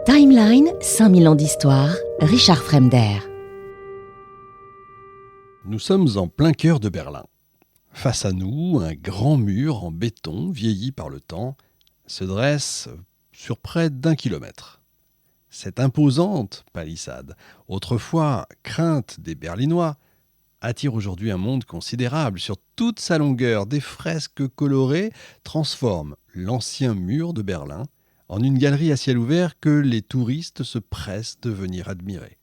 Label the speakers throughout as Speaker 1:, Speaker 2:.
Speaker 1: Timeline, 5000 ans d'histoire, Richard Fremder.
Speaker 2: Nous sommes en plein cœur de Berlin. Face à nous, un grand mur en béton, vieilli par le temps, se dresse sur près d'1 kilomètre. Cette imposante palissade, autrefois crainte des Berlinois, attire aujourd'hui un monde considérable. Sur toute sa longueur, des fresques colorées transforment l'ancien mur de Berlin en une galerie à ciel ouvert que les touristes se pressent de venir admirer.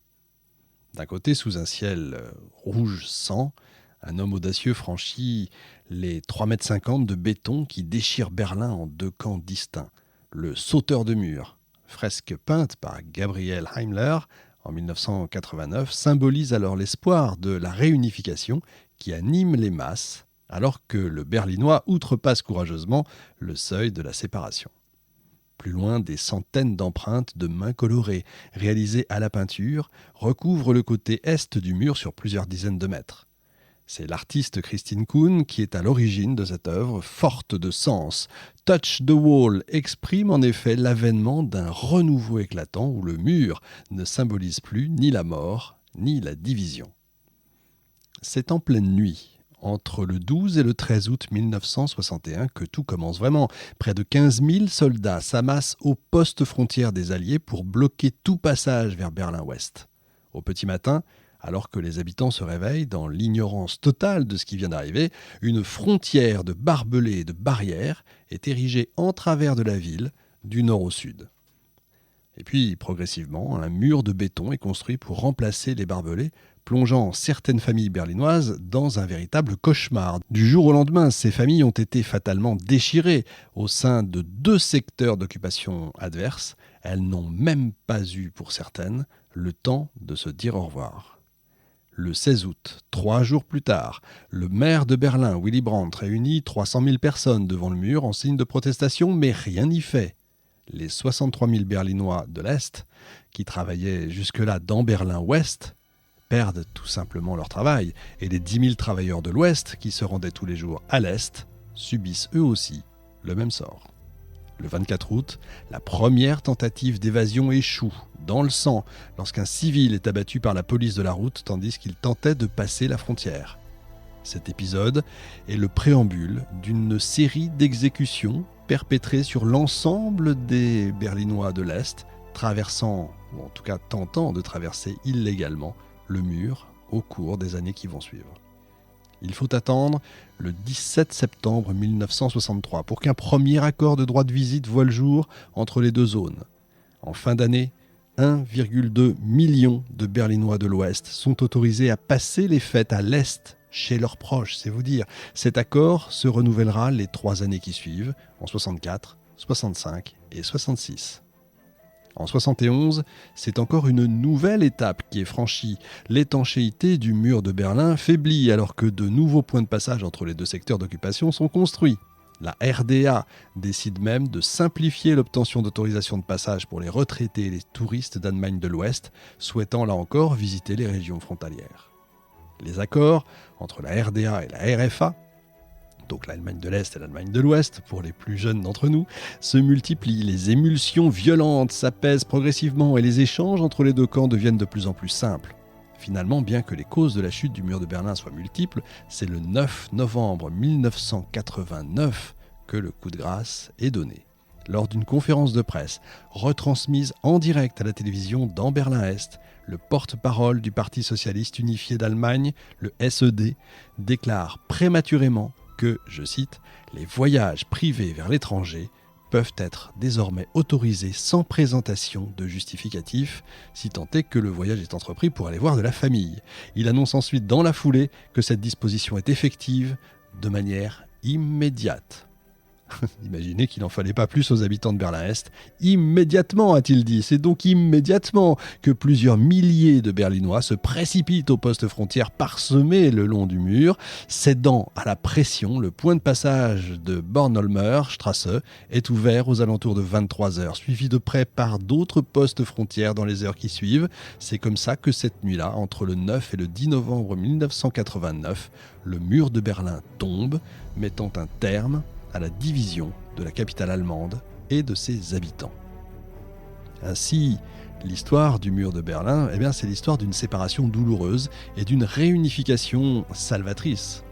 Speaker 2: D'un côté, sous un ciel rouge sang, un homme audacieux franchit les 3,50 m de béton qui déchirent Berlin en 2 camps distincts. Le sauteur de mur, fresque peinte par Gabriel Heimler en 1989, symbolise alors l'espoir de la réunification qui anime les masses, alors que le Berlinois outrepasse courageusement le seuil de la séparation. Plus loin, des centaines d'empreintes de mains colorées, réalisées à la peinture, recouvrent le côté est du mur sur plusieurs dizaines de mètres. C'est l'artiste Christine Kuhn qui est à l'origine de cette œuvre forte de sens. Touch the Wall exprime en effet l'avènement d'un renouveau éclatant où le mur ne symbolise plus ni la mort ni la division. C'est en pleine nuit, entre le 12 et le 13 août 1961, que tout commence vraiment. Près de 15 000 soldats s'amassent au poste frontière des Alliés pour bloquer tout passage vers Berlin-Ouest. Au petit matin, alors que les habitants se réveillent dans l'ignorance totale de ce qui vient d'arriver, une frontière de barbelés et de barrières est érigée en travers de la ville, du nord au sud. Et puis, progressivement, un mur de béton est construit pour remplacer les barbelés, plongeant certaines familles berlinoises dans un véritable cauchemar. Du jour au lendemain, ces familles ont été fatalement déchirées au sein de 2 secteurs d'occupation adverses. Elles n'ont même pas eu, pour certaines, le temps de se dire au revoir. Le 16 août, 3 jours plus tard, le maire de Berlin, Willy Brandt, réunit 300 000 personnes devant le mur en signe de protestation, mais rien n'y fait. Les 63 000 Berlinois de l'Est, qui travaillaient jusque-là dans Berlin-Ouest, perdent tout simplement leur travail, et les 10 000 travailleurs de l'Ouest, qui se rendaient tous les jours à l'Est, subissent eux aussi le même sort. Le 24 août, la première tentative d'évasion échoue, dans le sang, lorsqu'un civil est abattu par la police de la route tandis qu'il tentait de passer la frontière. Cet épisode est le préambule d'une série d'exécutions perpétrées sur l'ensemble des Berlinois de l'Est, traversant, ou en tout cas tentant de traverser illégalement, le mur au cours des années qui vont suivre. Il faut attendre le 17 septembre 1963 pour qu'un premier accord de droit de visite voie le jour entre les 2 zones. En fin d'année, 1,2 million de Berlinois de l'Ouest sont autorisés à passer les fêtes à l'Est chez leurs proches, c'est vous dire. Cet accord se renouvellera les 3 années qui suivent, en 64, 65 et 66. En 71, c'est encore une nouvelle étape qui est franchie. L'étanchéité du mur de Berlin faiblit alors que de nouveaux points de passage entre les 2 secteurs d'occupation sont construits. La RDA décide même de simplifier l'obtention d'autorisation de passage pour les retraités et les touristes d'Allemagne de l'Ouest, souhaitant là encore visiter les régions frontalières. Les accords entre la RDA et la RFA, donc l'Allemagne de l'Est et l'Allemagne de l'Ouest, pour les plus jeunes d'entre nous, se multiplient. Les émulsions violentes s'apaisent progressivement et les échanges entre les 2 camps deviennent de plus en plus simples. Finalement, bien que les causes de la chute du mur de Berlin soient multiples, c'est le 9 novembre 1989 que le coup de grâce est donné. Lors d'une conférence de presse retransmise en direct à la télévision dans Berlin-Est, le porte-parole du Parti socialiste unifié d'Allemagne, le SED, déclare prématurément que, je cite, « les voyages privés vers l'étranger peuvent être désormais autorisés sans présentation de justificatif, si tant est que le voyage est entrepris pour aller voir de la famille. » Il annonce ensuite dans la foulée que cette disposition est effective de manière immédiate. Imaginez qu'il n'en fallait pas plus aux habitants de Berlin-Est. Immédiatement, a-t-il dit. C'est donc immédiatement que plusieurs milliers de Berlinois se précipitent au poste frontière parsemé le long du mur. Cédant à la pression, le point de passage de Bornholmer Strasse est ouvert aux alentours de 23 h, suivi de près par d'autres postes frontières dans les heures qui suivent. C'est comme ça que cette nuit-là, entre le 9 et le 10 novembre 1989, le mur de Berlin tombe, mettant un terme à la division de la capitale allemande et de ses habitants. Ainsi, l'histoire du mur de Berlin, c'est l'histoire d'une séparation douloureuse et d'une réunification salvatrice.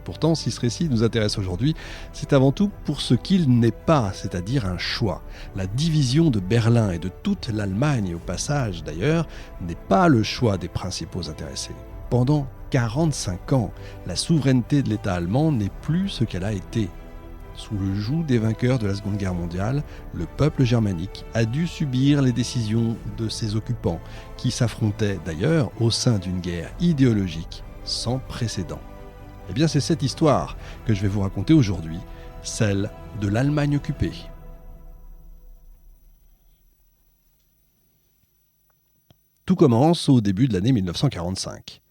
Speaker 2: Pourtant, si ce récit nous intéresse aujourd'hui, c'est avant tout pour ce qu'il n'est pas, c'est-à-dire un choix. La division de Berlin et de toute l'Allemagne, au passage d'ailleurs, n'est pas le choix des principaux intéressés. Pendant 45 ans, la souveraineté de l'État allemand n'est plus ce qu'elle a été. Sous le joug des vainqueurs de la Seconde Guerre mondiale, le peuple germanique a dû subir les décisions de ses occupants, qui s'affrontaient d'ailleurs au sein d'une guerre idéologique sans précédent. C'est cette histoire que je vais vous raconter aujourd'hui, celle de l'Allemagne occupée. Tout commence au début de l'année 1945.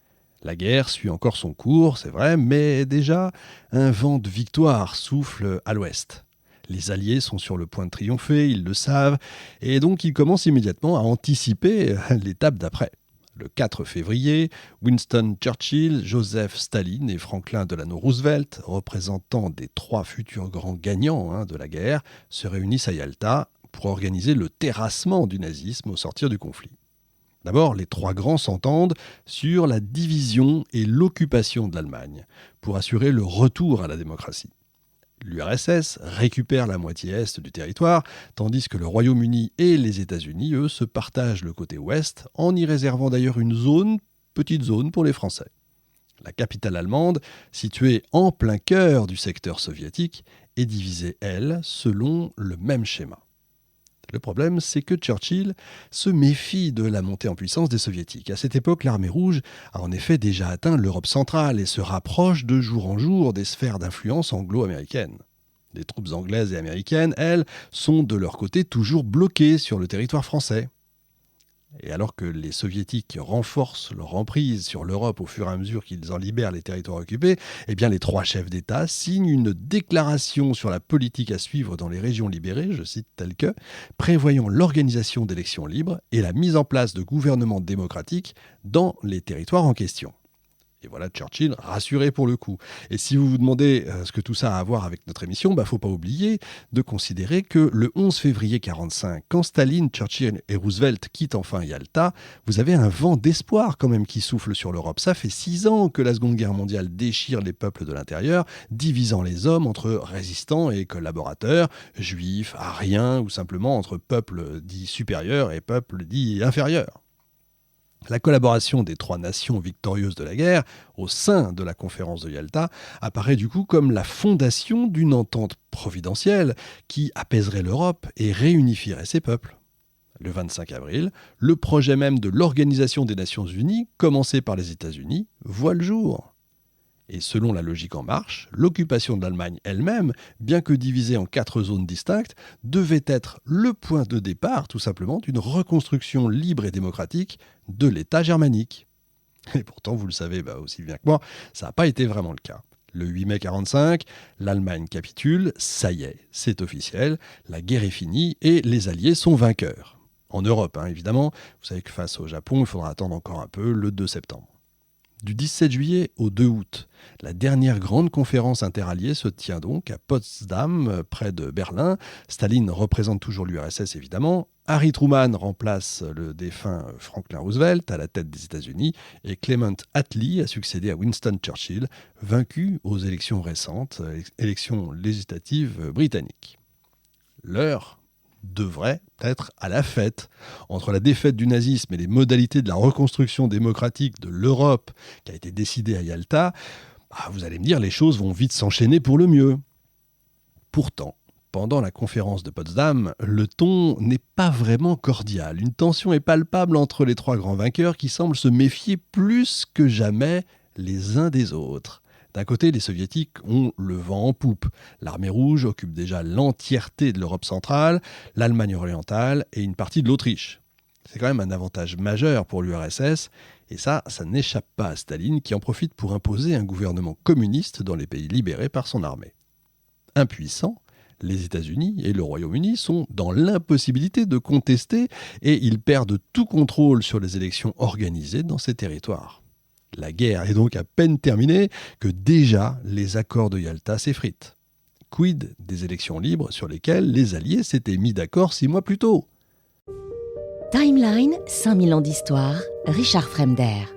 Speaker 2: La guerre suit encore son cours, c'est vrai, mais déjà, un vent de victoire souffle à l'ouest. Les Alliés sont sur le point de triompher, ils le savent, et donc ils commencent immédiatement à anticiper l'étape d'après. Le 4 février, Winston Churchill, Joseph Staline et Franklin Delano Roosevelt, représentants des 3 futurs grands gagnants de la guerre, se réunissent à Yalta pour organiser le terrassement du nazisme au sortir du conflit. D'abord, les 3 grands s'entendent sur la division et l'occupation de l'Allemagne pour assurer le retour à la démocratie. L'URSS récupère la moitié est du territoire, tandis que le Royaume-Uni et les États-Unis, eux, se partagent le côté ouest, en y réservant d'ailleurs une petite zone pour les Français. La capitale allemande, située en plein cœur du secteur soviétique, est divisée, elle, selon le même schéma. Le problème, c'est que Churchill se méfie de la montée en puissance des soviétiques. À cette époque, l'armée rouge a en effet déjà atteint l'Europe centrale et se rapproche de jour en jour des sphères d'influence anglo-américaines. Les troupes anglaises et américaines, elles, sont de leur côté toujours bloquées sur le territoire français. Et alors que les soviétiques renforcent leur emprise sur l'Europe au fur et à mesure qu'ils en libèrent les territoires occupés, les 3 chefs d'État signent une déclaration sur la politique à suivre dans les régions libérées, je cite tel que, prévoyant l'organisation d'élections libres et la mise en place de gouvernements démocratiques dans les territoires en question. Et voilà Churchill rassuré pour le coup. Et si vous vous demandez ce que tout ça a à voir avec notre émission, faut pas oublier de considérer que le 11 février 1945, quand Staline, Churchill et Roosevelt quittent enfin Yalta, vous avez un vent d'espoir quand même qui souffle sur l'Europe. Ça fait 6 ans que la Seconde Guerre mondiale déchire les peuples de l'intérieur, divisant les hommes entre résistants et collaborateurs, juifs, aryens ou simplement entre peuples dits supérieurs et peuples dits inférieurs. La collaboration des 3 nations victorieuses de la guerre au sein de la conférence de Yalta apparaît du coup comme la fondation d'une entente providentielle qui apaiserait l'Europe et réunifierait ses peuples. Le 25 avril, le projet même de l'Organisation des Nations Unies, commencé par les États-Unis, voit le jour. Et selon la logique en marche, l'occupation de l'Allemagne elle-même, bien que divisée en 4 zones distinctes, devait être le point de départ, tout simplement, d'une reconstruction libre et démocratique de l'État germanique. Et pourtant, vous le savez aussi bien que moi, ça n'a pas été vraiment le cas. Le 8 mai 1945, l'Allemagne capitule, ça y est, c'est officiel, la guerre est finie et les Alliés sont vainqueurs. En Europe, évidemment, vous savez que face au Japon, il faudra attendre encore un peu le 2 septembre. Du 17 juillet au 2 août, la dernière grande conférence interalliée se tient donc à Potsdam, près de Berlin. Staline représente toujours l'URSS évidemment. Harry Truman remplace le défunt Franklin Roosevelt à la tête des États-Unis et Clement Attlee a succédé à Winston Churchill, vaincu aux élections récentes, élections législatives britanniques. L'heure devrait être à la fête. Entre la défaite du nazisme et les modalités de la reconstruction démocratique de l'Europe qui a été décidée à Yalta, vous allez me dire, les choses vont vite s'enchaîner pour le mieux. Pourtant, pendant la conférence de Potsdam, le ton n'est pas vraiment cordial. Une tension est palpable entre les 3 grands vainqueurs qui semblent se méfier plus que jamais les uns des autres. D'un côté, les soviétiques ont le vent en poupe. L'armée rouge occupe déjà l'entièreté de l'Europe centrale, l'Allemagne orientale et une partie de l'Autriche. C'est quand même un avantage majeur pour l'URSS, et ça n'échappe pas à Staline qui en profite pour imposer un gouvernement communiste dans les pays libérés par son armée. Impuissants, les États-Unis et le Royaume-Uni sont dans l'impossibilité de contester et ils perdent tout contrôle sur les élections organisées dans ces territoires. La guerre est donc à peine terminée que déjà les accords de Yalta s'effritent. Quid des élections libres sur lesquelles les Alliés s'étaient mis d'accord 6 mois plus tôt ?
Speaker 1: Timeline, 5000 ans d'histoire, Richard Fremder.